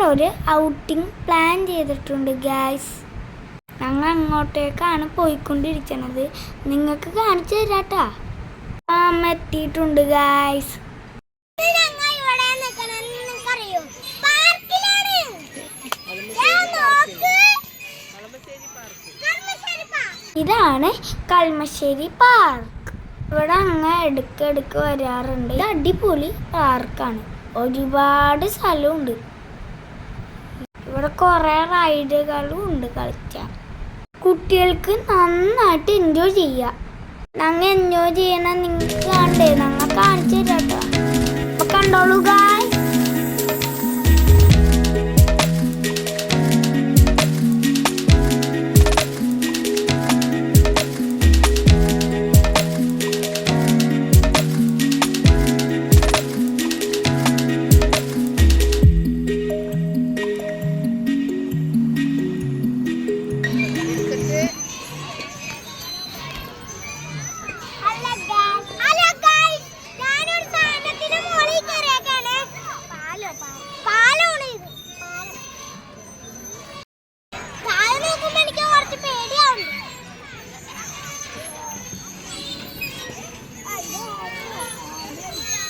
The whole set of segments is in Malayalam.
ഞങ്ങളൊരു ഔട്ടിംഗ് പ്ലാൻ ചെയ്തിട്ടുണ്ട് ഗായ്സ്. ഞങ്ങൾ അങ്ങോട്ടേക്കാണ് പോയിക്കൊണ്ടിരിക്കുന്നത്. നിങ്ങൾക്ക് കാണിച്ചു തരാട്ടാ. എത്തിയിട്ടുണ്ട് ഗായ്സ്. ഇതാണ് കളമശ്ശേരി പാർക്ക്. ഇവിടെ അങ്ങ് എടുക്ക് വരാറുണ്ട്. ഇത് അടിപൊളി പാർക്കാണ്. ഒരുപാട് സ്ഥലമുണ്ട്. ഇവിടെ കുറേ റൈഡുകളും ഉണ്ട് കളിക്കാൻ. കുട്ടികൾക്ക് നന്നായിട്ട് എൻജോയ് ചെയ്യാം. ഞങ്ങൾ എൻജോയ് ചെയ്യണം. നിങ്ങൾക്ക് കണ്ടേ, ഞങ്ങൾ കാണിച്ചു തരാട്ടോ. അപ്പൊ കണ്ടോളൂ ഗായ്സ്.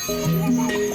Yeah.